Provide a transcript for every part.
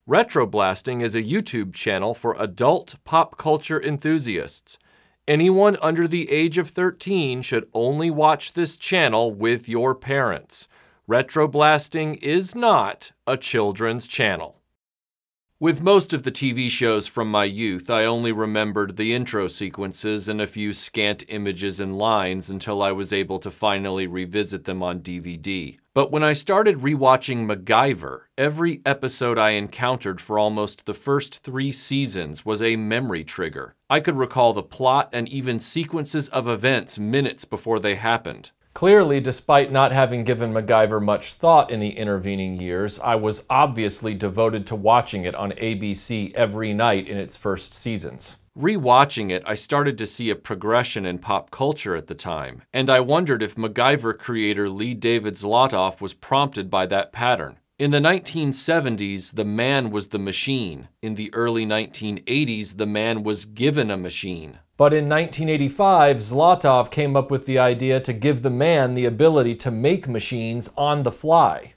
RetroBlasting is a YouTube channel for adult pop culture enthusiasts. Anyone under the age of 13 should only watch this channel with your parents. RetroBlasting is not a children's channel. With most of the TV shows from my youth, I only remembered the intro sequences and a few scant images and lines until I was able to finally revisit them on DVD. But when I started rewatching MacGyver, every episode I encountered for almost the first 3 seasons was a memory trigger. I could recall the plot and even sequences of events minutes before they happened. Clearly, despite not having given MacGyver much thought in the intervening years, I was obviously devoted to watching it on ABC every night in its first seasons. Rewatching it, I started to see a progression in pop culture at the time, and I wondered if MacGyver creator Lee David Zlotoff was prompted by that pattern. In the 1970s, the man was the machine. In the early 1980s, the man was given a machine. But in 1985, Zlotoff came up with the idea to give the man the ability to make machines on the fly.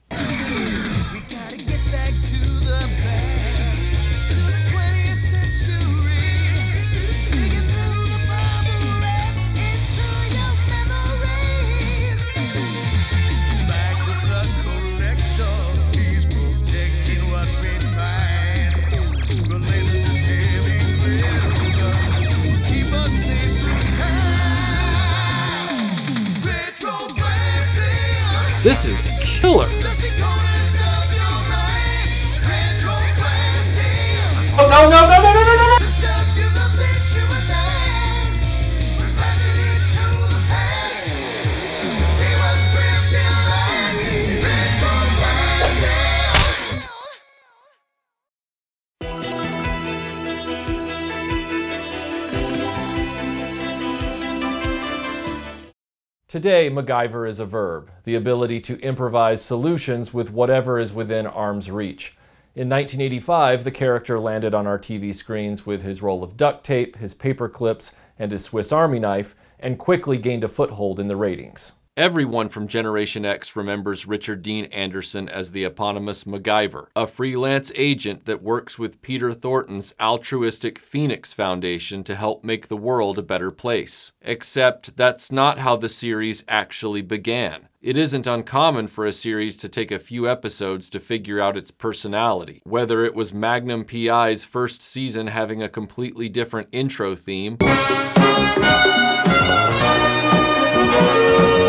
This is killer! Oh no, no, no, no, no, no, no! Today, MacGyver is a verb, the ability to improvise solutions with whatever is within arm's reach. In 1985, the character landed on our TV screens with his roll of duct tape, his paper clips, and his Swiss Army knife, and quickly gained a foothold in the ratings. Everyone from Generation X remembers Richard Dean Anderson as the eponymous MacGyver, a freelance agent that works with Peter Thornton's altruistic Phoenix Foundation to help make the world a better place. Except that's not how the series actually began. It isn't uncommon for a series to take a few episodes to figure out its personality, whether it was Magnum P.I.'s first season having a completely different intro theme,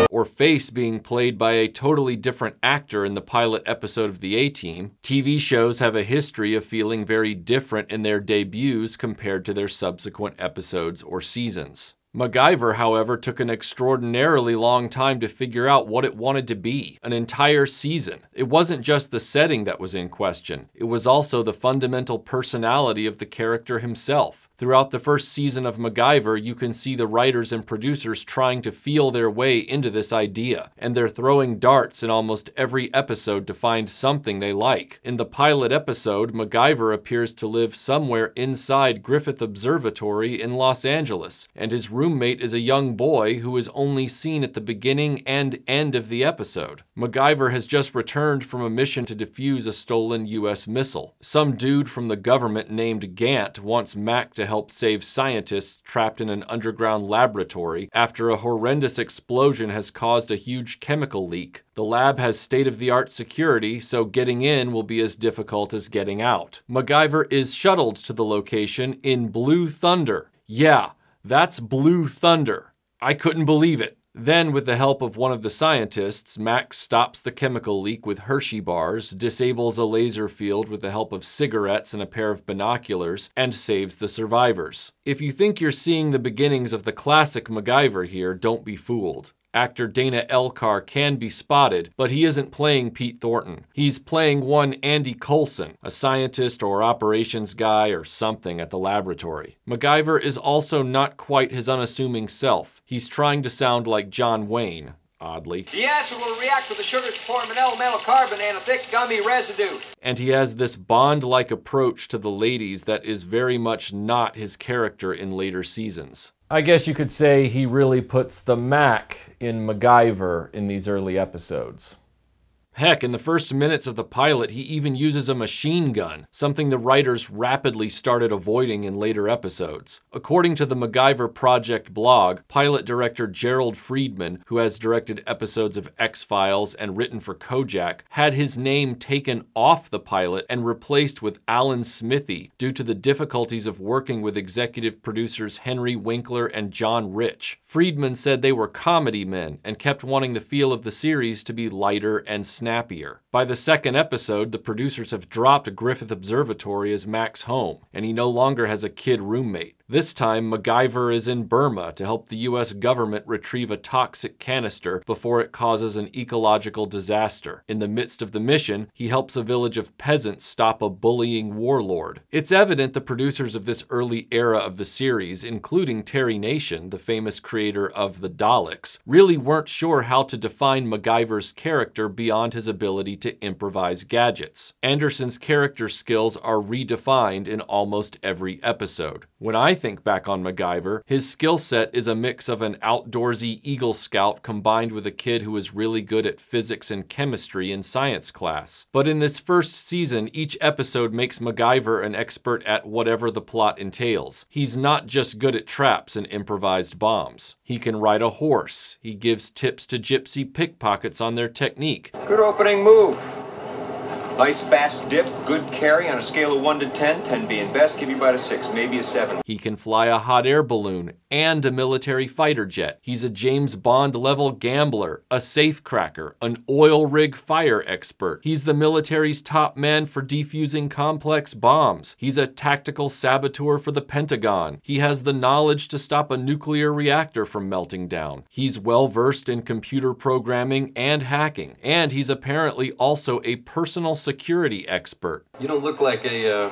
or Face being played by a totally different actor in the pilot episode of The A-Team. TV shows have a history of feeling very different in their debuts compared to their subsequent episodes or seasons. MacGyver, however, took an extraordinarily long time to figure out what it wanted to be. An entire season. It wasn't just the setting that was in question. It was also the fundamental personality of the character himself. Throughout the first season of MacGyver, you can see the writers and producers trying to feel their way into this idea, and they're throwing darts in almost every episode to find something they like. In the pilot episode, MacGyver appears to live somewhere inside Griffith Observatory in Los Angeles, and his roommate is a young boy who is only seen at the beginning and end of the episode. MacGyver has just returned from a mission to defuse a stolen US missile. Some dude from the government named Gant wants Mac to help save scientists trapped in an underground laboratory after a horrendous explosion has caused a huge chemical leak. The lab has state-of-the-art security, so getting in will be as difficult as getting out. MacGyver is shuttled to the location in Blue Thunder. Yeah, that's Blue Thunder. I couldn't believe it. Then, with the help of one of the scientists, Max stops the chemical leak with Hershey bars, disables a laser field with the help of cigarettes and a pair of binoculars, and saves the survivors. If you think you're seeing the beginnings of the classic MacGyver here, don't be fooled. Actor Dana Elcar can be spotted, but he isn't playing Pete Thornton. He's playing one Andy Coulson, a scientist or operations guy or something at the laboratory. MacGyver is also not quite his unassuming self. He's trying to sound like John Wayne, oddly. The acid will react with the sugars to form an elemental carbon and a thick gummy residue. And he has this Bond-like approach to the ladies that is very much not his character in later seasons. I guess you could say he really puts the Mac in MacGyver in these early episodes. Heck, in the first minutes of the pilot, he even uses a machine gun, something the writers rapidly started avoiding in later episodes. According to the MacGyver Project blog, pilot director Gerald Friedman, who has directed episodes of X-Files and written for Kojak, had his name taken off the pilot and replaced with Alan Smithy due to the difficulties of working with executive producers Henry Winkler and John Rich. Friedman said they were comedy men and kept wanting the feel of the series to be lighter and snappier. By the second episode, the producers have dropped Griffith Observatory as Mac's home, and he no longer has a kid roommate. This time, MacGyver is in Burma to help the US government retrieve a toxic canister before it causes an ecological disaster. In the midst of the mission, he helps a village of peasants stop a bullying warlord. It's evident the producers of this early era of the series, including Terry Nation, the famous creator of the Daleks, really weren't sure how to define MacGyver's character beyond his ability to improvise gadgets. Anderson's character skills are redefined in almost every episode. When I think back on MacGyver, his skill set is a mix of an outdoorsy Eagle Scout combined with a kid who is really good at physics and chemistry in science class. But in this first season, each episode makes MacGyver an expert at whatever the plot entails. He's not just good at traps and improvised bombs. He can ride a horse. He gives tips to gypsy pickpockets on their technique. Good opening move. Nice fast dip, good carry on a scale of 1 to 10, 10 being best, give you about a 6, maybe a 7. He can fly a hot air balloon and a military fighter jet. He's a James Bond level gambler, a safecracker, an oil rig fire expert. He's the military's top man for defusing complex bombs. He's a tactical saboteur for the Pentagon. He has the knowledge to stop a nuclear reactor from melting down. He's well versed in computer programming and hacking. And he's apparently also a personal security expert. You don't look like a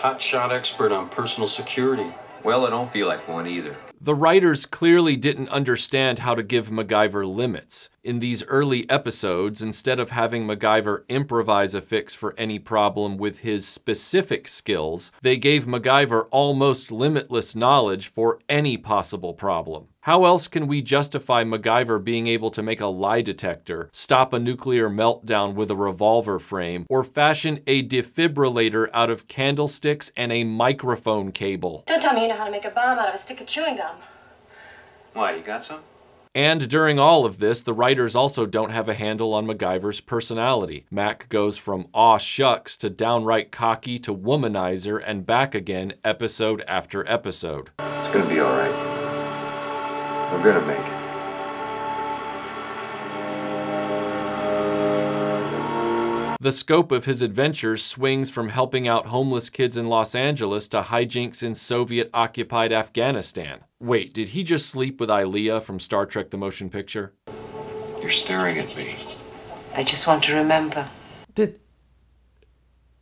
hotshot expert on personal security. Well, I don't feel like one either. The writers clearly didn't understand how to give MacGyver limits. In these early episodes, instead of having MacGyver improvise a fix for any problem with his specific skills, they gave MacGyver almost limitless knowledge for any possible problem. How else can we justify MacGyver being able to make a lie detector, stop a nuclear meltdown with a revolver frame, or fashion a defibrillator out of candlesticks and a microphone cable? Don't tell me you know how to make a bomb out of a stick of chewing gum. Why, you got some? And during all of this, the writers also don't have a handle on MacGyver's personality. Mac goes from aw shucks to downright cocky to womanizer and back again episode after episode. It's gonna be alright. We're gonna make it. The scope of his adventures swings from helping out homeless kids in Los Angeles to hijinks in Soviet-occupied Afghanistan. Wait, did he just sleep with Ilea from Star Trek the Motion Picture? You're staring at me. I just want to remember. Did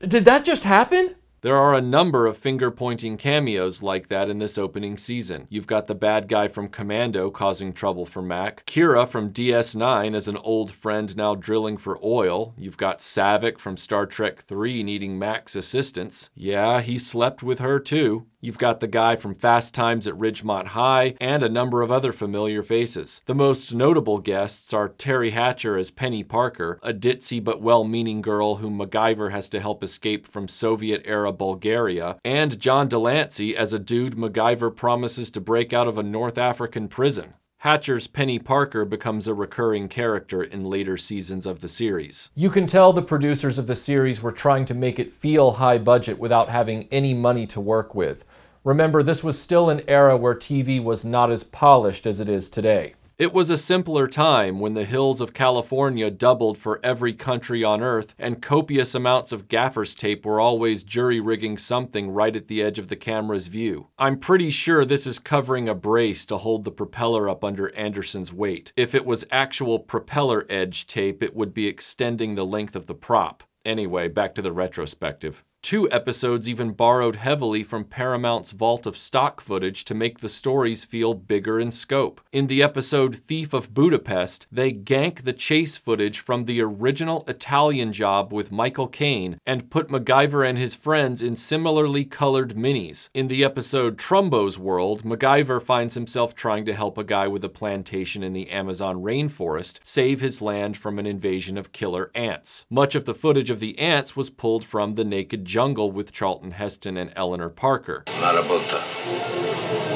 that just happen? There are a number of finger-pointing cameos like that in this opening season. You've got the bad guy from Commando causing trouble for Mac, Kira from DS9 as an old friend now drilling for oil, you've got Savick from Star Trek 3 needing Mac's assistance. Yeah, he slept with her too. You've got the guy from Fast Times at Ridgemont High, and a number of other familiar faces. The most notable guests are Terry Hatcher as Penny Parker, a ditzy but well-meaning girl whom MacGyver has to help escape from Soviet-era Bulgaria, and John Delancey as a dude MacGyver promises to break out of a North African prison. Hatcher's Penny Parker becomes a recurring character in later seasons of the series. You can tell the producers of the series were trying to make it feel high budget without having any money to work with. Remember, this was still an era where TV was not as polished as it is today. It was a simpler time when the hills of California doubled for every country on Earth, and copious amounts of gaffer's tape were always jury-rigging something right at the edge of the camera's view. I'm pretty sure this is covering a brace to hold the propeller up under Anderson's weight. If it was actual propeller edge tape, it would be extending the length of the prop. Anyway, back to the retrospective. 2 episodes even borrowed heavily from Paramount's vault of stock footage to make the stories feel bigger in scope. In the episode Thief of Budapest, they gank the chase footage from the original Italian Job with Michael Caine and put MacGyver and his friends in similarly colored minis. In the episode Trumbo's World, MacGyver finds himself trying to help a guy with a plantation in the Amazon rainforest save his land from an invasion of killer ants. Much of the footage of the ants was pulled from The Naked Jungle with Charlton Heston and Eleanor Parker. Marabunta.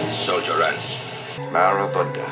Soldier ants. Marabunta.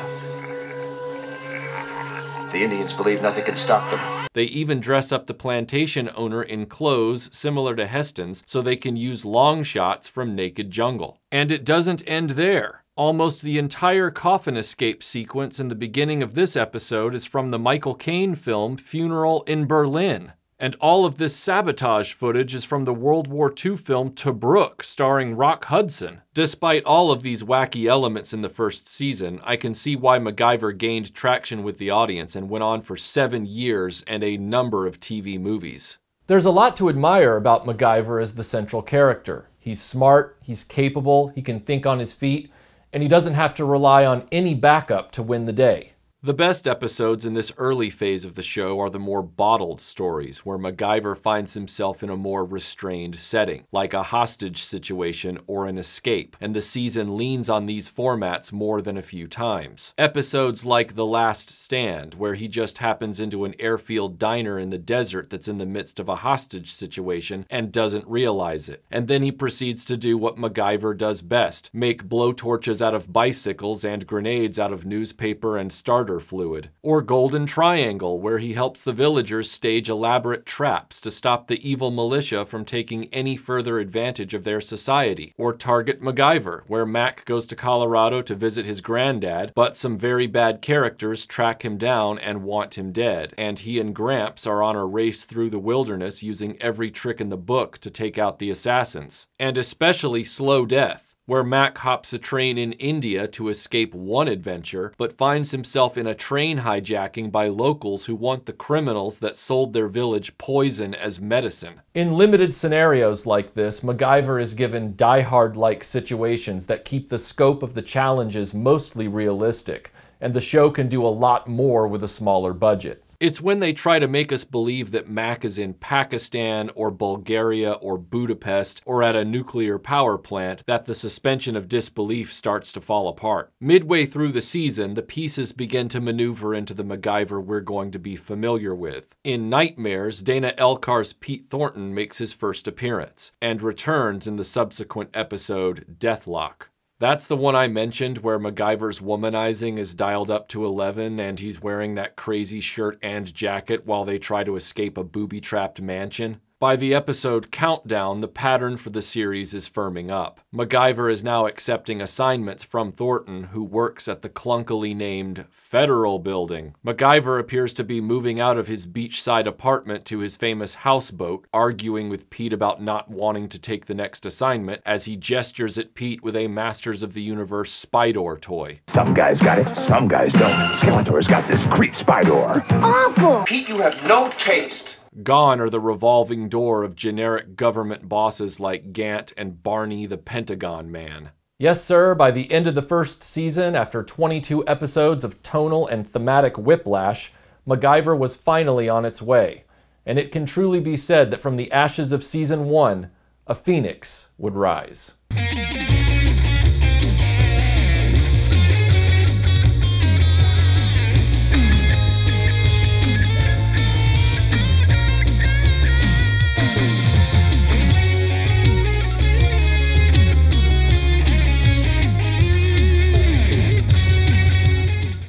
The Indians believe nothing can stop them. They even dress up the plantation owner in clothes similar to Heston's so they can use long shots from Naked Jungle. And it doesn't end there. Almost the entire coffin escape sequence in the beginning of this episode is from the Michael Caine film Funeral in Berlin. And all of this sabotage footage is from the World War II film Tobruk, starring Rock Hudson. Despite all of these wacky elements in the first season, I can see why MacGyver gained traction with the audience and went on for 7 years and a number of TV movies. There's a lot to admire about MacGyver as the central character. He's smart, he's capable, he can think on his feet, and he doesn't have to rely on any backup to win the day. The best episodes in this early phase of the show are the more bottled stories, where MacGyver finds himself in a more restrained setting, like a hostage situation or an escape, and the season leans on these formats more than a few times. Episodes like The Last Stand, where he just happens into an airfield diner in the desert that's in the midst of a hostage situation and doesn't realize it. And then he proceeds to do what MacGyver does best, make blowtorches out of bicycles and grenades out of newspaper and starter fluid. Or Golden Triangle, where he helps the villagers stage elaborate traps to stop the evil militia from taking any further advantage of their society. Or Target MacGyver, where Mac goes to Colorado to visit his granddad, but some very bad characters track him down and want him dead, and he and Gramps are on a race through the wilderness using every trick in the book to take out the assassins. And especially Slow Death, where Mac hops a train in India to escape one adventure, but finds himself in a train hijacking by locals who want the criminals that sold their village poison as medicine. In limited scenarios like this, MacGyver is given Die Hard-like situations that keep the scope of the challenges mostly realistic, and the show can do a lot more with a smaller budget. It's when they try to make us believe that Mac is in Pakistan or Bulgaria or Budapest or at a nuclear power plant that the suspension of disbelief starts to fall apart. Midway through the season, the pieces begin to maneuver into the MacGyver we're going to be familiar with. In Nightmares, Dana Elkar's Pete Thornton makes his first appearance, and returns in the subsequent episode Deathlock. That's the one I mentioned where MacGyver's womanizing is dialed up to 11 and he's wearing that crazy shirt and jacket while they try to escape a booby-trapped mansion. By the episode Countdown, the pattern for the series is firming up. MacGyver is now accepting assignments from Thornton, who works at the clunkily named Federal Building. MacGyver appears to be moving out of his beachside apartment to his famous houseboat, arguing with Pete about not wanting to take the next assignment as he gestures at Pete with a Masters of the Universe Spydor toy. Some guys got it, some guys don't. Skeletor's got this creep Spydor. It's awful! Pete, you have no taste. Gone are the revolving door of generic government bosses like Gant and Barney the Pentagon Man. Yes, sir, by the end of the first season, after 22 episodes of tonal and thematic whiplash, MacGyver was finally on its way. And it can truly be said that from the ashes of Season 1, a phoenix would rise.